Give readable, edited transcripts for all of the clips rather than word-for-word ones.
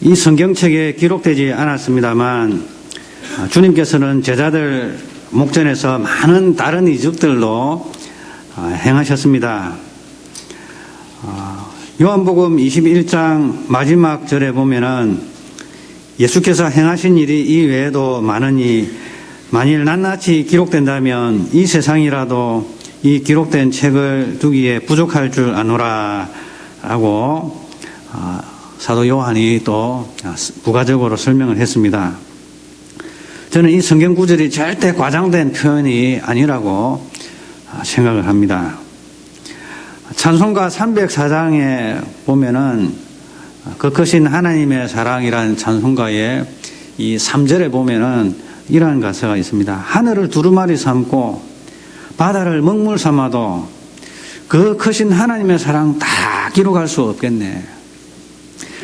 이 성경책에 기록되지 않았습니다만 주님께서는 제자들 목전에서 많은 다른 이적들로 행하셨습니다. 요한복음 21장 마지막 절에 보면은 예수께서 행하신 일이 이외에도 많으니 만일 낱낱이 기록된다면 이 세상이라도 이 기록된 책을 두기에 부족할 줄 아노라 라고 사도 요한이 또 부가적으로 설명을 했습니다. 저는 이 성경 구절이 절대 과장된 표현이 아니라고 생각을 합니다. 찬송가 304장에 보면은 그 크신 하나님의 사랑이라는 찬송가의 이 3절에 보면은 이러한 가사가 있습니다. 하늘을 두루마리 삼고 바다를 먹물 삼아도 그 크신 하나님의 사랑 다 기록할 수 없겠네.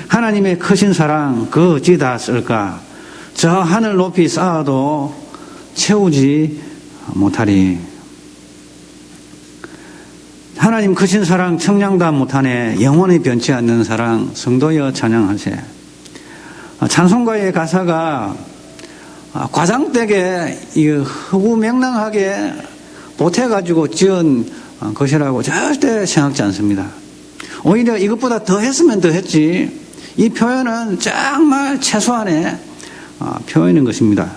하나님의 크신 사랑 그 어찌 다 쓸까? 저 하늘 높이 쌓아도 채우지 못하리. 하나님 크신 사랑 청량다 못하네. 영원히 변치 않는 사랑 성도여 찬양하세. 찬송가의 가사가 과장되게 허구맹랑하게 보태가지고 지은 것이라고 절대 생각지 않습니다. 오히려 이것보다 더 했으면 더 했지. 이 표현은 정말 최소한의 표현인 것입니다.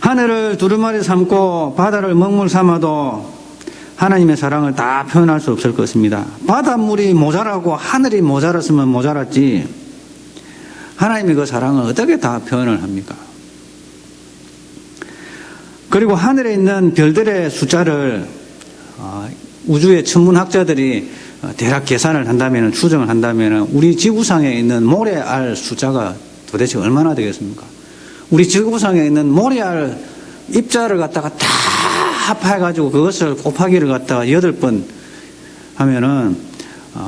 하늘을 두루마리 삼고 바다를 먹물 삼아도 하나님의 사랑을 다 표현할 수 없을 것입니다. 바닷물이 모자라고 하늘이 모자랐으면 모자랐지 하나님의 그 사랑을 어떻게 다 표현을 합니까? 그리고 하늘에 있는 별들의 숫자를 우주의 천문학자들이 대략 계산을 한다면, 추정을 한다면 우리 지구상에 있는 모래알 숫자가 도대체 얼마나 되겠습니까? 우리 지구상에 있는 모래알 입자를 갖다가 다 합해가지고 그것을 곱하기를 갖다가 8번 하면은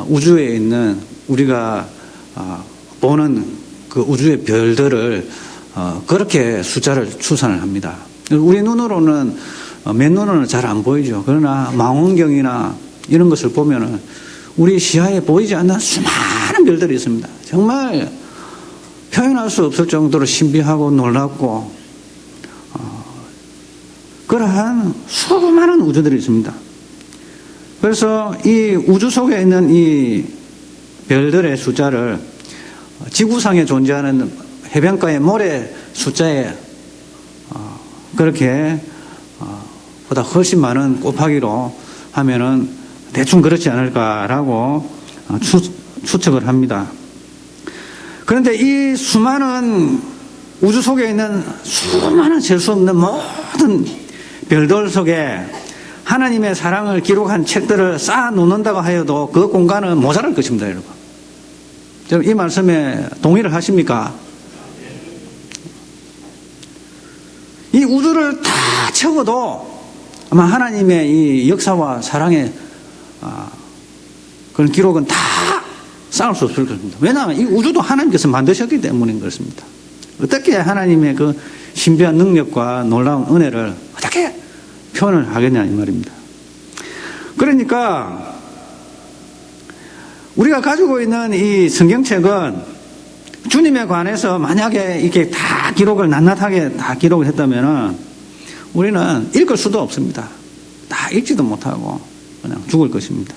우주에 있는 우리가 보는 그 우주의 별들을 그렇게 숫자를 추산을 합니다. 우리 눈으로는 맨눈으로는 잘 안 보이죠. 그러나 망원경이나 이런 것을 보면은 우리 시야에 보이지 않는 수많은 별들이 있습니다. 정말 표현할 수 없을 정도로 신비하고 놀랍고 그러한 수많은 우주들이 있습니다. 그래서 이 우주 속에 있는 이 별들의 숫자를 지구상에 존재하는 해변가의 모래 숫자에 그렇게 보다 훨씬 많은 곱하기로 하면은 대충 그렇지 않을까라고 추측을 합니다. 그런데 이 수많은 우주 속에 있는 수많은 셀 수 없는 모든 별들 속에 하나님의 사랑을 기록한 책들을 쌓아 놓는다고 하여도 그 공간은 모자랄 것입니다, 여러분. 이 말씀에 동의를 하십니까? 이 우주를 다 채워도 아마 하나님의 이 역사와 사랑의 그런 기록은 다 쌓을 수 없을 것입니다. 왜냐하면 이 우주도 하나님께서 만드셨기 때문인 것입니다. 어떻게 하나님의 그 신비한 능력과 놀라운 은혜를 어떻게 표현을 하겠냐 이 말입니다. 그러니까 우리가 가지고 있는 이 성경책은 주님에 관해서 만약에 이렇게 다 기록을 낱낱하게 다 기록을 했다면은 우리는 읽을 수도 없습니다. 다 읽지도 못하고 그냥 죽을 것입니다.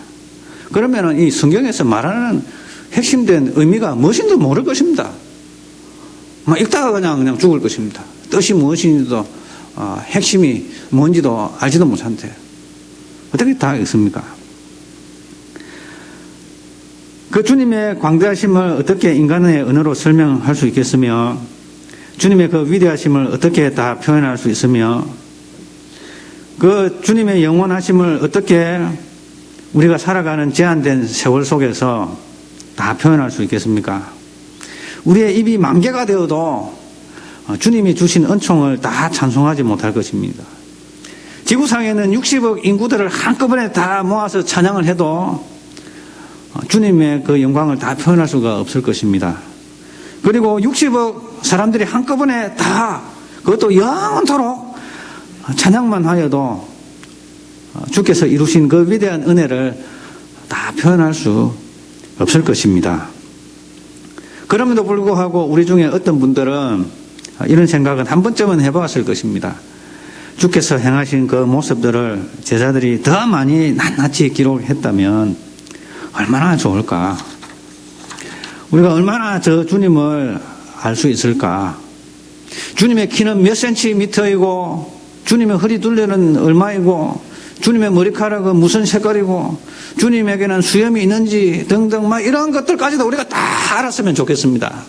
그러면은 이 성경에서 말하는 핵심된 의미가 무엇인지도 모를 것입니다. 막 읽다가 그냥 죽을 것입니다. 뜻이 무엇인지도 핵심이 뭔지도 알지도 못한데 어떻게 다 읽습니까? 그 주님의 광대하심을 어떻게 인간의 언어로 설명할 수 있겠으며 주님의 그 위대하심을 어떻게 다 표현할 수 있으며 그 주님의 영원하심을 어떻게 우리가 살아가는 제한된 세월 속에서 다 표현할 수 있겠습니까? 우리의 입이 만개가 되어도 주님이 주신 은총을 다 찬송하지 못할 것입니다. 지구상에는 60억 인구들을 한꺼번에 다 모아서 찬양을 해도 주님의 그 영광을 다 표현할 수가 없을 것입니다. 그리고 60억 사람들이 한꺼번에 다 그것도 영원토록 찬양만 하여도 주께서 이루신 그 위대한 은혜를 다 표현할 수 없을 것입니다. 그럼에도 불구하고 우리 중에 어떤 분들은 이런 생각은 한 번쯤은 해봤을 것입니다. 주께서 행하신 그 모습들을 제자들이 더 많이 낱낱이 기록했다면 얼마나 좋을까? 우리가 얼마나 저 주님을 알 수 있을까? 주님의 키는 몇 센티미터이고, 주님의 허리 둘레는 얼마이고, 주님의 머리카락은 무슨 색깔이고, 주님에게는 수염이 있는지 등등 막 이런 것들까지도 우리가 다 알았으면 좋겠습니다.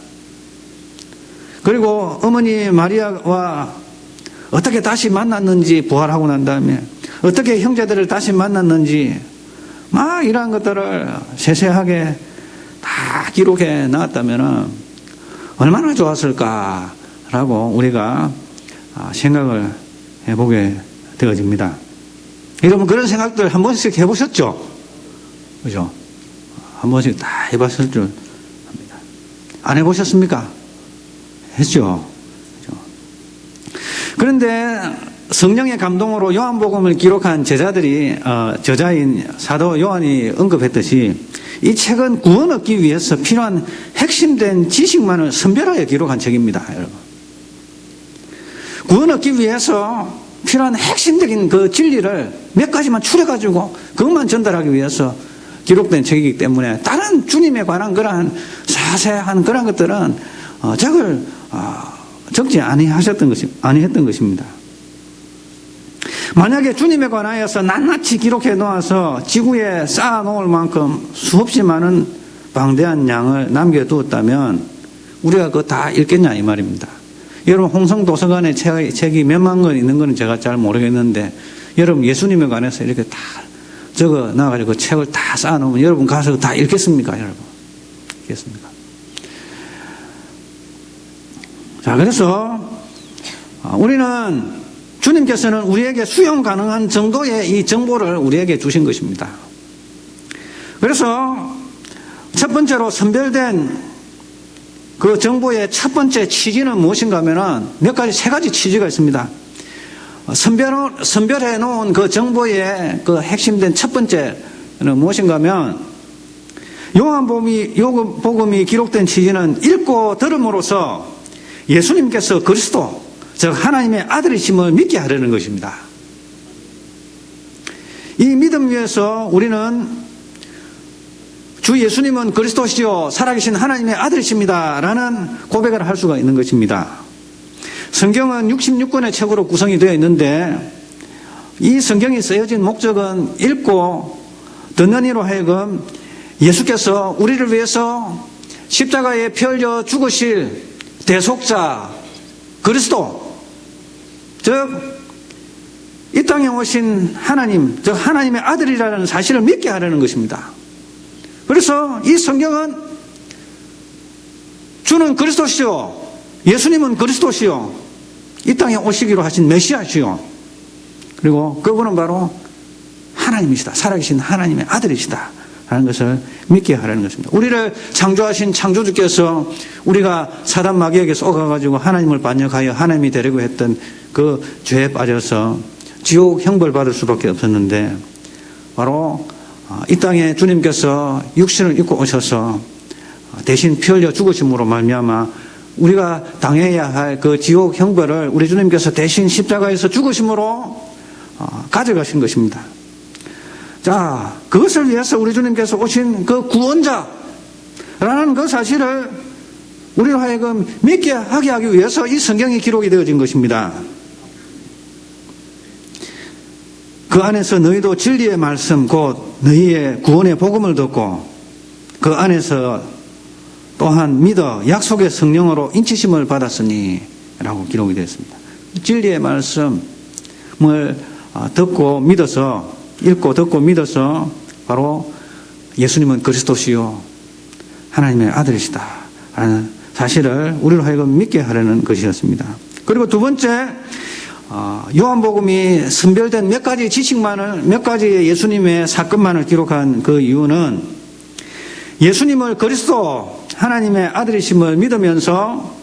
그리고 어머니 마리아와 어떻게 다시 만났는지, 부활하고 난 다음에 어떻게 형제들을 다시 만났는지 막 이러한 것들을 세세하게 다 기록해 놨다면 얼마나 좋았을까라고 우리가 생각을 해보게 되어집니다. 여러분 그런 생각들 한 번씩 해보셨죠? 그죠? 한 번씩 다 해봤을 줄 압니다. 안 해보셨습니까? 했죠. 그죠? 그런데 성령의 감동으로 요한복음을 기록한 제자들이 저자인 사도 요한이 언급했듯이 이 책은 구원 얻기 위해서 필요한 핵심된 지식만을 선별하여 기록한 책입니다. 여러분. 구원 얻기 위해서 필요한 핵심적인 그 진리를 몇 가지만 추려가지고 그것만 전달하기 위해서 기록된 책이기 때문에 다른 주님에 관한 그러한 자세한 그런 것들은 적지 아니했던 것입니다. 만약에 주님에 관하여서 낱낱이 기록해 놓아서 지구에 쌓아 놓을 만큼 수없이 많은 방대한 양을 남겨두었다면 우리가 그거 다 읽겠냐 이 말입니다. 여러분 홍성도서관에 책이 몇만 권 있는 거는 제가 잘 모르겠는데 여러분 예수님에 관해서 이렇게 다 적어 놔가지고 그 책을 다 쌓아 놓으면 여러분 가서 다 읽겠습니까 여러분? 읽겠습니까? 자, 그래서 우리는 주님께서는 우리에게 수용 가능한 정도의 이 정보를 우리에게 주신 것입니다. 그래서 첫 번째로 선별된 그 정보의 첫 번째 취지는 무엇인가 하면은 세 가지 취지가 있습니다. 선별해 놓은 그 정보의 그 핵심된 첫 번째는 무엇인가 하면 요한복음이 기록된 취지는 읽고 들음으로써 예수님께서 그리스도 즉 하나님의 아들이심을 믿게 하려는 것입니다. 이 믿음 위에서 우리는 주 예수님은 그리스도시요 살아계신 하나님의 아들이십니다 라는 고백을 할 수가 있는 것입니다. 성경은 66권의 책으로 구성이 되어 있는데 이 성경이 쓰여진 목적은 읽고 듣는 이로 하여금 예수께서 우리를 위해서 십자가에 피 흘려 죽으실 대속자 그리스도 즉 이 땅에 오신 하나님 즉 하나님의 아들이라는 사실을 믿게 하려는 것입니다. 그래서 이 성경은 주는 그리스도시요 예수님은 그리스도시요 이 땅에 오시기로 하신 메시아시요 그리고 그분은 바로 하나님이시다. 살아계신 하나님의 아들이시다 라는 것을 믿게 하라는 것입니다. 우리를 창조하신 창조주께서 우리가 사단 마귀에게 속아가지고 하나님을 반역하여 하나님이 되려고 했던 그 죄에 빠져서 지옥 형벌 받을 수밖에 없었는데 바로 이 땅에 주님께서 육신을 입고 오셔서 대신 피 흘려 죽으심으로 말미암아 우리가 당해야 할 그 지옥 형벌을 우리 주님께서 대신 십자가에서 죽으심으로 가져가신 것입니다. 자, 그것을 위해서 우리 주님께서 오신 그 구원자라는 그 사실을 우리로 하여금 믿게 하게 하기 위해서 이 성경이 기록이 되어진 것입니다. 그 안에서 너희도 진리의 말씀 곧 너희의 구원의 복음을 듣고 그 안에서 또한 믿어 약속의 성령으로 인치심을 받았으니 라고 기록이 되어 있습니다. 진리의 말씀을 듣고 믿어서 읽고 듣고 믿어서 바로 예수님은 그리스도시요 하나님의 아들이시다 라는 사실을 우리로 하여금 믿게 하려는 것이었습니다. 그리고 두 번째 요한복음이 선별된 몇 가지 지식만을 몇 가지의 예수님의 사건만을 기록한 그 이유는 예수님을 그리스도 하나님의 아들이심을 믿으면서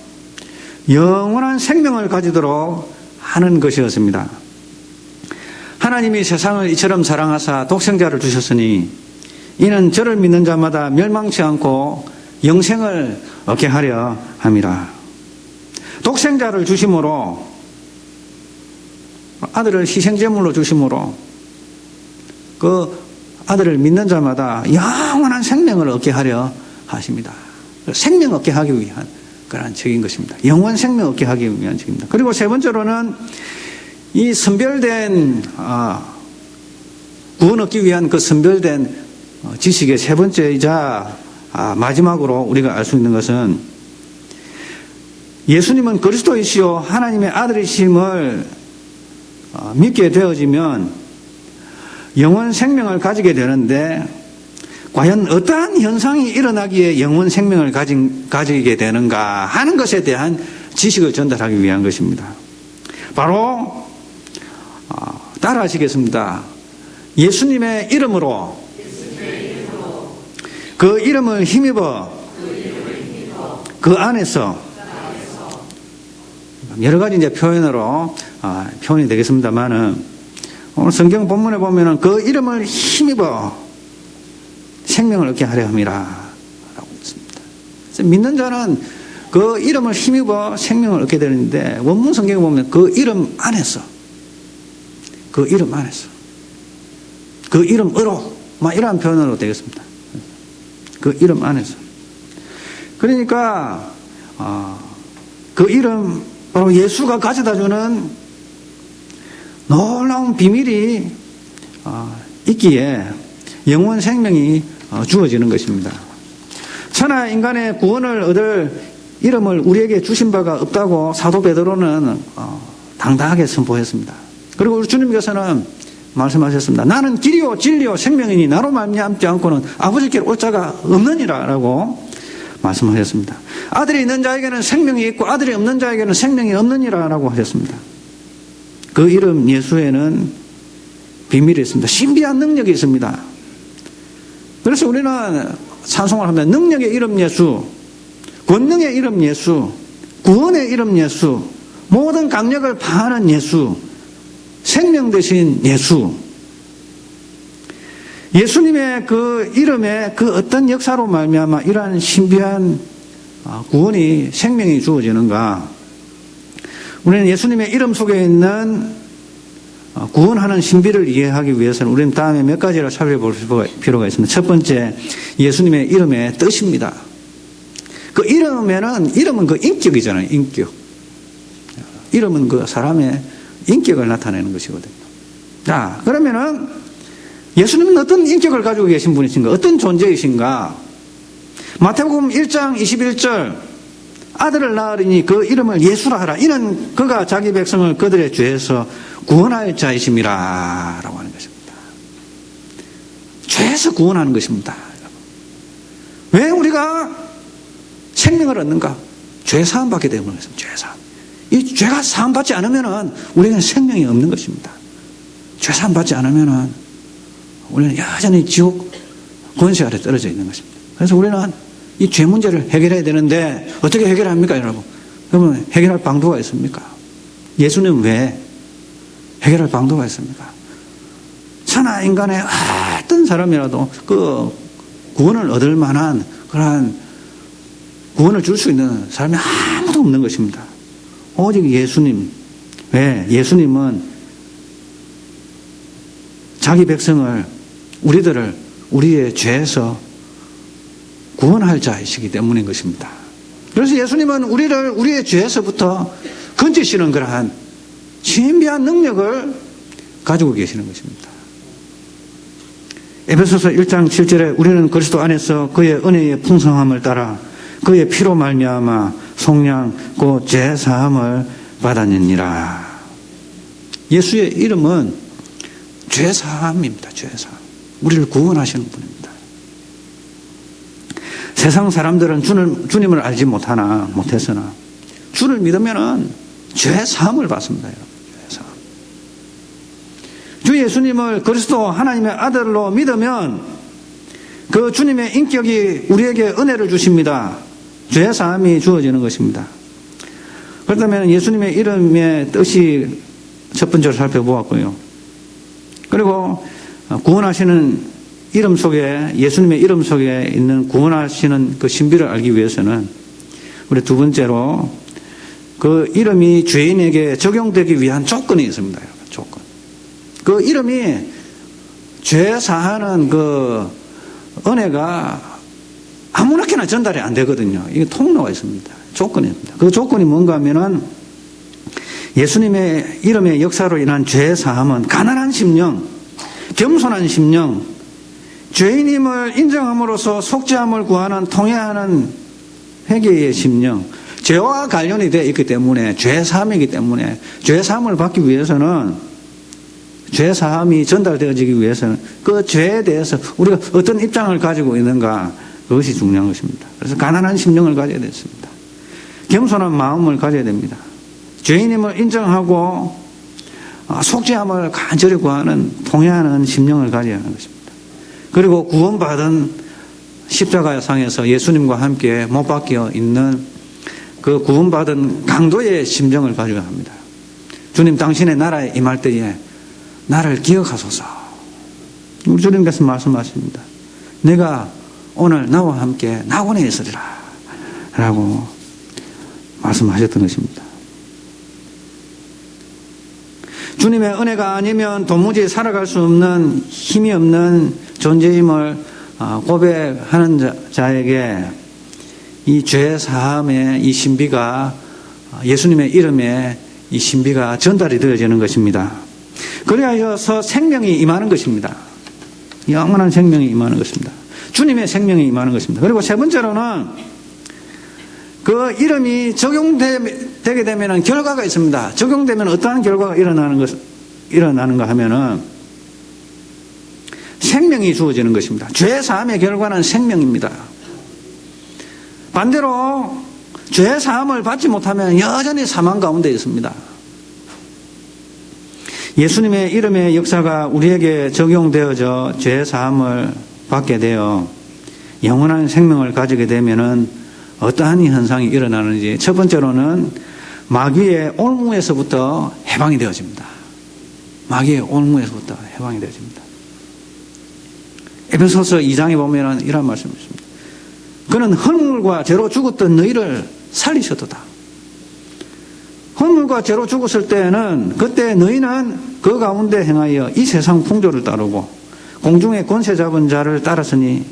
영원한 생명을 가지도록 하는 것이었습니다. 하나님이 세상을 이처럼 사랑하사 독생자를 주셨으니 이는 저를 믿는 자마다 멸망치 않고 영생을 얻게 하려 함이라. 독생자를 주심으로, 아들을 희생제물로 주심으로 그 아들을 믿는 자마다 영원한 생명을 얻게 하려 하십니다. 생명 얻게 하기 위한 그러한 책인 것입니다. 영원 생명 얻게 하기 위한 책입니다. 그리고 세 번째로는 이 선별된 구원 얻기 위한 그 선별된 지식의 세 번째이자 마지막으로 우리가 알 수 있는 것은 예수님은 그리스도이시요 하나님의 아들이심을 믿게 되어지면 영원 생명을 가지게 되는데, 과연 어떠한 현상이 일어나기에 영원 생명을 가지게 되는가 하는 것에 대한 지식을 전달하기 위한 것입니다. 바로 따라하시겠습니다. 예수님의 이름으로 그 이름을 힘입어 그 안에서, 여러 가지 이제 표현으로 표현이 되겠습니다만은, 오늘 성경 본문에 보면은 그 이름을 힘입어 생명을 얻게 하려 함이라 라고 있습니다. 그래서 믿는 자는 그 이름을 힘입어 생명을 얻게 되는데, 원문 성경에 보면 그 이름 안에서, 그 이름 안에서, 그 이름으로, 이러한 표현으로 되겠습니다. 그 이름 안에서. 그러니까 그 이름, 바로 예수가 가져다주는 놀라운 비밀이 있기에 영원 생명이 주어지는 것입니다. 천하 인간의 구원을 얻을 이름을 우리에게 주신 바가 없다고 사도 베드로는 당당하게 선포했습니다. 그리고 우리 주님께서는 말씀하셨습니다. 나는 길이요 진리요 생명이니 나로 말미암지 않고는 아버지께 올 자가 없느니라 라고 말씀하셨습니다. 아들이 있는 자에게는 생명이 있고 아들이 없는 자에게는 생명이 없느니라 라고 하셨습니다. 그 이름 예수에는 비밀이 있습니다. 신비한 능력이 있습니다. 그래서 우리는 찬송을 하면 능력의 이름 예수, 권능의 이름 예수, 구원의 이름 예수, 모든 강력을 파하는 예수, 생명 되신 예수, 예수님의 그 이름의 그 어떤 역사로 말미암아 이러한 신비한 구원이, 생명이 주어지는가? 우리는 예수님의 이름 속에 있는 구원하는 신비를 이해하기 위해서는 우리는 다음에 몇 가지를 살펴볼 필요가 있습니다. 첫 번째, 예수님의 이름의 뜻입니다. 그 이름은 그 인격이잖아요. 인격. 이름은 그 사람의 인격을 나타내는 것이거든요. 자, 그러면은 예수님은 어떤 인격을 가지고 계신 분이신가? 어떤 존재이신가? 마태복음 1장 21절, 아들을 낳으리니 그 이름을 예수라 하라. 이는 그가 자기 백성을 그들의 죄에서 구원할 자이심이라 라고 하는 것입니다. 죄에서 구원하는 것입니다. 왜 우리가 생명을 얻는가? 죄 사함 받게 되면 그렇습니다. 죄 사함. 이 죄가 사함 받지 않으면 우리는 생명이 없는 것입니다. 죄 사함 받지 않으면 우리는 여전히 지옥 권세 아래 떨어져 있는 것입니다. 그래서 우리는 이 죄 문제를 해결해야 되는데 어떻게 해결합니까, 여러분? 그러면 해결할 방도가 있습니까? 예수는 왜 해결할 방도가 있습니까? 천하 인간의 어떤 사람이라도 그 구원을 얻을 만한 그러한 구원을 줄 수 있는 사람이 아무도 없는 것입니다. 오직 예수님. 왜? 예수님은 자기 백성을, 우리들을 우리의 죄에서 구원할 자이시기 때문인 것입니다. 그래서 예수님은 우리를 우리의 죄에서부터 건지시는 그러한 신비한 능력을 가지고 계시는 것입니다. 에베소서 1장 7절에 우리는 그리스도 안에서 그의 은혜의 풍성함을 따라 그의 피로 말미암아 속량 곧 죄 사함을 받았느니라. 예수의 이름은 죄 사함입니다. 죄 사함. 우리를 구원하시는 분입니다. 세상 사람들은 주님을 알지 못했으나 주를 믿으면은 죄 사함을 받습니다. 여러분. 죄 사함. 주 예수님을 그리스도 하나님의 아들로 믿으면 그 주님의 인격이 우리에게 은혜를 주십니다. 죄 사함이 주어지는 것입니다. 그렇다면 예수님의 이름의 뜻이 첫 번째로 살펴보았고요. 그리고 구원하시는 이름 속에, 예수님의 이름 속에 있는 구원하시는 그 신비를 알기 위해서는 우리 두 번째로 그 이름이 죄인에게 적용되기 위한 조건이 있습니다. 조건. 그 이름이 죄 사하는 그 은혜가 아무렇게나 전달이 안 되거든요. 이게 통로가 있습니다. 조건입니다. 그 조건이 뭔가 하면은 예수님의 이름의 역사로 인한 죄 사함은 가난한 심령, 겸손한 심령, 죄인임을 인정함으로써 속죄함을 구하는 통회하는 회개의 심령, 죄와 관련이 되어 있기 때문에, 죄 사함이기 때문에, 죄 사함을 받기 위해서는, 죄 사함이 전달되어지기 위해서는 그 죄에 대해서 우리가 어떤 입장을 가지고 있는가, 그것이 중요한 것입니다. 그래서 가난한 심령을 가져야 됐습니다. 겸손한 마음을 가져야 됩니다. 죄인임을 인정하고 속죄함을 간절히 구하는 통회하는 심령을 가져야 하는 것입니다. 그리고 구원받은 십자가상에서 예수님과 함께 못 박혀 있는 그 구원받은 강도의 심정을 가져야 합니다. 주님, 당신의 나라에 임할 때에 나를 기억하소서. 우리 주님께서 말씀하십니다. 내가 오늘 나와 함께 낙원에 있으리라 라고 말씀하셨던 것입니다. 주님의 은혜가 아니면 도무지 살아갈 수 없는, 힘이 없는 존재임을 고백하는 자에게 이 죄 사함의 이 신비가, 예수님의 이름에 이 신비가 전달이 되어지는 것입니다. 그래서 생명이 임하는 것입니다. 영원한 생명이 임하는 것입니다. 주님의 생명이 임하는 것입니다. 그리고 세 번째로는 그 이름이 적용되게 되면 결과가 있습니다. 적용되면 어떠한 결과가 일어나는가 하면은 생명이 주어지는 것입니다. 죄 사함의 결과는 생명입니다. 반대로 죄 사함을 받지 못하면 여전히 사망 가운데 있습니다. 예수님의 이름의 역사가 우리에게 적용되어져 죄 사함을 받게 되어 영원한 생명을 가지게 되면은 어떠한 현상이 일어나는지, 첫 번째로는 마귀의 올무에서부터 해방이 되어집니다. 마귀의 올무에서부터 해방이 되어집니다. 에베소서 2장에 보면 이런 말씀이 있습니다. 그는 허물과 죄로 죽었던 너희를 살리셨도다. 허물과 죄로 죽었을 때에는 그때 너희는 그 가운데 행하여 이 세상 풍조를 따르고 공중의 권세 잡은 자를 따랐으니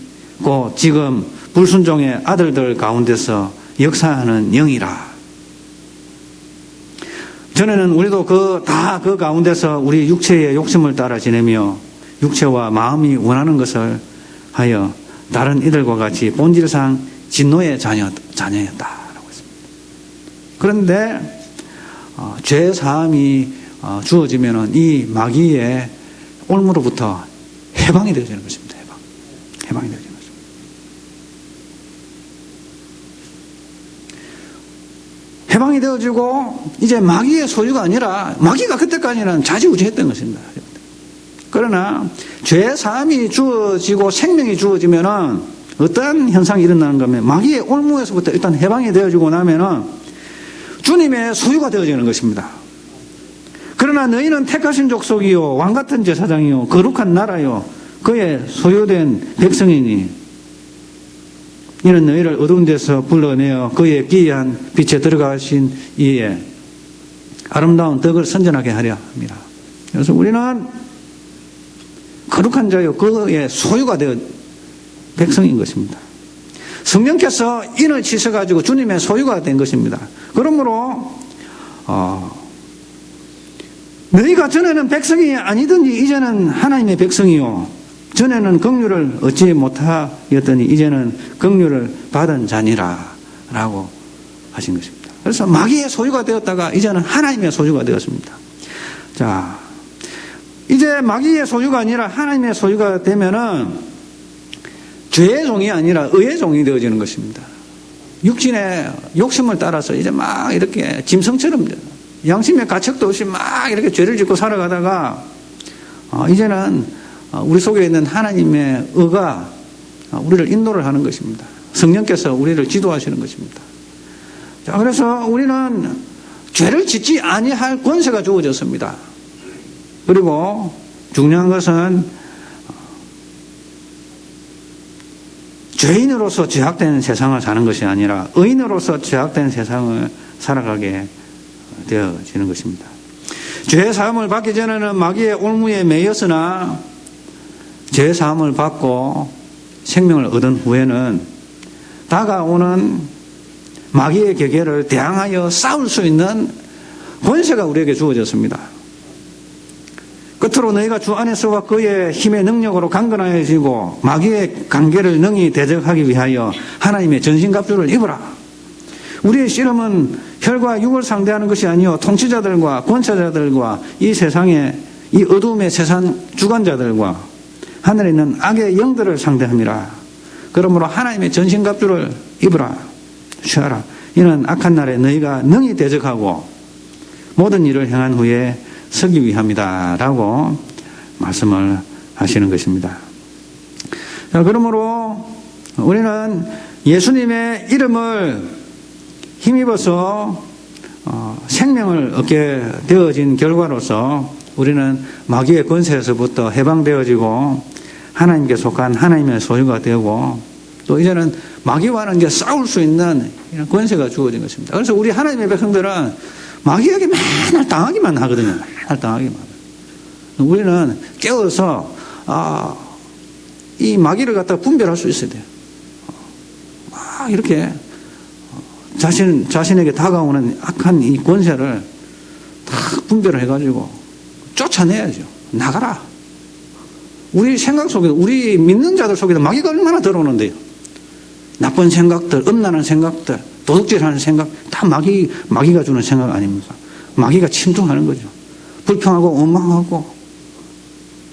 곧 지금 불순종의 아들들 가운데서 역사하는 영이라. 전에는 우리도 다 그 가운데서 우리 육체의 욕심을 따라 지내며 육체와 마음이 원하는 것을 하여 다른 이들과 같이 본질상 진노의 자녀였다라고 했습니다. 그런데 죄 사함이 주어지면은 이 마귀의 올무로부터 해방이 되어지는 것입니다. 해방이 되어지는 것입니다. 해방이 되어지고 이제 마귀의 소유가 아니라, 마귀가 그때까지는 좌지우지했던 것입니다. 그러나 죄 사함이 주어지고 생명이 주어지면은 어떠한 현상이 일어나는가 하면 마귀의 올무에서부터 일단 해방이 되어지고 나면은 주님의 소유가 되어지는 것입니다. 그러나 너희는 택하신 족속이요 왕같은 제사장이요 거룩한 나라요 그의 소유된 백성이니 이는 너희를 어두운 데서 불러내어 그의 기이한 빛에 들어가신 이에 아름다운 덕을 선전하게 하려 합니다. 그래서 우리는 거룩한 자요 그의 소유가 되어 백성인 것입니다. 성령께서 인을 치셔가지고 주님의 소유가 된 것입니다. 그러므로 너희가 전에는 백성이 아니더니 이제는 하나님의 백성이요 전에는 긍휼을 얻지 못하였더니 이제는 긍휼을 받은 자니라 라고 하신 것입니다. 그래서 마귀의 소유가 되었다가 이제는 하나님의 소유가 되었습니다. 자, 이제 마귀의 소유가 아니라 하나님의 소유가 되면은 죄의 종이 아니라 의의 종이 되어지는 것입니다. 육신의 욕심을 따라서 이제 막 이렇게 짐승처럼 양심의 가책도 없이 막 이렇게 죄를 짓고 살아가다가 이제는 우리 속에 있는 하나님의 의가 우리를 인도를 하는 것입니다. 성령께서 우리를 지도하시는 것입니다. 자, 그래서 우리는 죄를 짓지 아니할 권세가 주어졌습니다. 그리고 중요한 것은 죄인으로서 죄악된 세상을 사는 것이 아니라 의인으로서 죄악된 세상을 살아가게 되어지는 것입니다. 죄 사함을 받기 전에는 마귀의 올무에 매였으나 죄 사함을 받고 생명을 얻은 후에는 다가오는 마귀의 계계를 대항하여 싸울 수 있는 권세가 우리에게 주어졌습니다. 끝으로 너희가 주 안에서와 그의 힘의 능력으로 강건하여지고 마귀의 관계를 능히 대적하기 위하여 하나님의 전신갑주를 입으라. 우리의 씨름은 혈과 육을 상대하는 것이 아니요 통치자들과 권세자들과 이 세상의 이 어두움의 세상 주관자들과 하늘에 있는 악의 영들을 상대함이라. 그러므로 하나님의 전신갑주를 입으라. 취하라. 이는 악한 날에 너희가 능히 대적하고 모든 일을 행한 후에 서기 위함이다 라고 말씀을 하시는 것입니다. 자, 그러므로 우리는 예수님의 이름을 힘입어서 생명을 얻게 되어진 결과로서 우리는 마귀의 권세에서부터 해방되어지고 하나님께 속한 하나님의 소유가 되고 또 이제는 마귀와는 이제 싸울 수 있는 이런 권세가 주어진 것입니다. 그래서 우리 하나님의 백성들은 마귀에게 맨날 당하기만 하거든요. 맨날 당하기만. 우리는 깨어서 이 마귀를 갖다가 분별할 수 있어야 돼요. 막 이렇게 자신에게 다가오는 악한 이 권세를 다 분별을 해가지고 쫓아내야죠. 나가라. 우리 생각 속에, 우리 믿는 자들 속에도 마귀가 얼마나 들어오는데요. 나쁜 생각들, 음란한 생각들, 도둑질하는 생각, 다 마귀가 주는 생각 아닙니까? 마귀가 침투하는 거죠. 불평하고 원망하고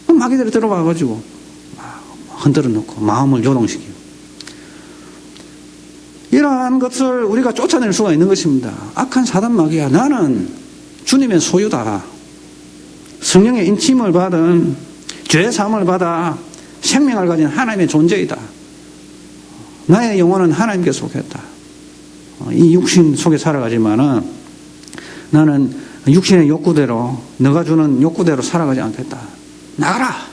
마귀들이 들어와가지고 흔들어 놓고 마음을 요동시키고 이러한 것을 우리가 쫓아낼 수가 있는 것입니다. 악한 사단 마귀야, 나는 주님의 소유다. 성령의 인침을 받은 죄 사함을 받아 생명을 가진 하나님의 존재이다. 나의 영혼은 하나님께 속했다. 이 육신 속에 살아가지만은 나는 육신의 욕구대로, 너가 주는 욕구대로 살아가지 않겠다. 나가라.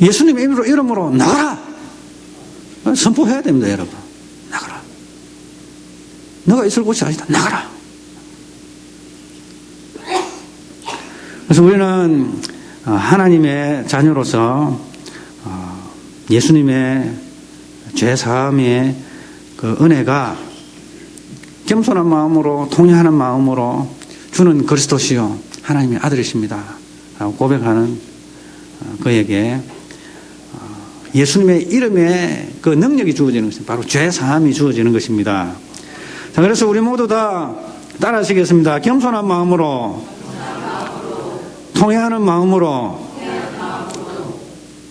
예수님의 이름으로 나가라. 선포해야 됩니다, 여러분. 나가라. 너가 있을 곳이 아니다. 나가라. 그래서 우리는 하나님의 자녀로서 예수님의 죄 사함의 그 은혜가 겸손한 마음으로 통회하는 마음으로 주는 그리스도시요 하나님의 아들이십니다 라고 고백하는 그에게 예수님의 이름에 그 능력이 주어지는 것입니다. 바로 죄 사함이 주어지는 것입니다. 자, 그래서 우리 모두 다 따라하시겠습니다. 겸손한 마음으로 통회하는 마음으로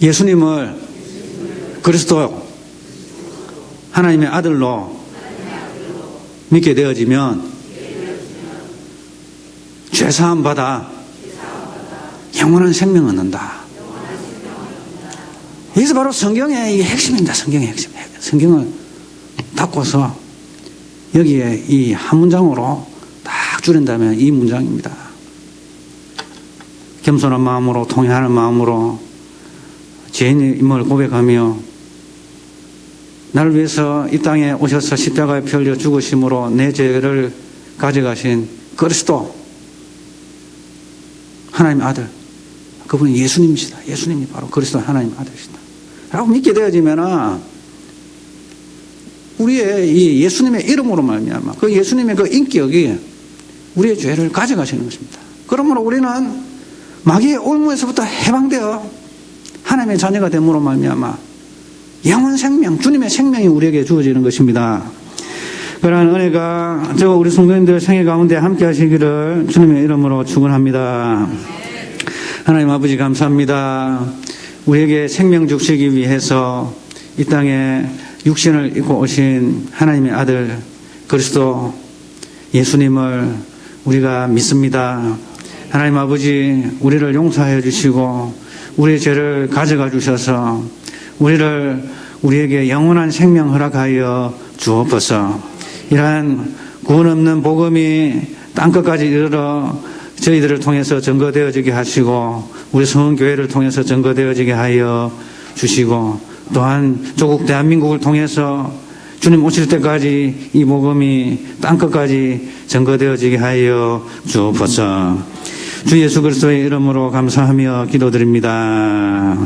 예수님을 그리스도 하나님의 아들로 믿게 되어지면 죄사함 받아 영원한 생명 얻는다. 여기서 바로 성경의 이 핵심입니다. 성경의 핵심. 성경을 닫고서 여기에 이 한 문장으로 딱 줄인다면 이 문장입니다. 겸손한 마음으로 통회하는 마음으로 죄인임을 고백하며 나를 위해서 이 땅에 오셔서 십자가에 펴려 죽으심으로 내 죄를 가져가신 그리스도 하나님의 아들, 그분은 예수님이시다. 예수님이 바로 그리스도 하나님의 아들이시다 라고 믿게 되어지면 우리의 이 예수님의 이름으로 말미암아 그 예수님의 그 인격이 우리의 죄를 가져가시는 것입니다. 그러므로 우리는 마귀의 올무에서부터 해방되어 하나님의 자녀가 됨으로 말미암아 영원 생명, 주님의 생명이 우리에게 주어지는 것입니다. 그러한 은혜가 저 우리 성도님들 생애 가운데 함께 하시기를 주님의 이름으로 축원합니다. 하나님 아버지 감사합니다. 우리에게 생명 주시기 위해서 이 땅에 육신을 입고 오신 하나님의 아들 그리스도 예수님을 우리가 믿습니다. 하나님 아버지 우리를 용서해 주시고 우리의 죄를 가져가 주셔서 우리에게 영원한 생명 허락하여 주옵소서. 이러한 구원 없는 복음이 땅끝까지 이르러 저희들을 통해서 증거되어지게 하시고 우리 성은교회를 통해서 증거되어지게 하여 주시고 또한 조국 대한민국을 통해서 주님 오실 때까지 이 복음이 땅끝까지 전거되어지게 하여 주옵소서. 주 예수 그리스도의 이름으로 감사하며 기도드립니다.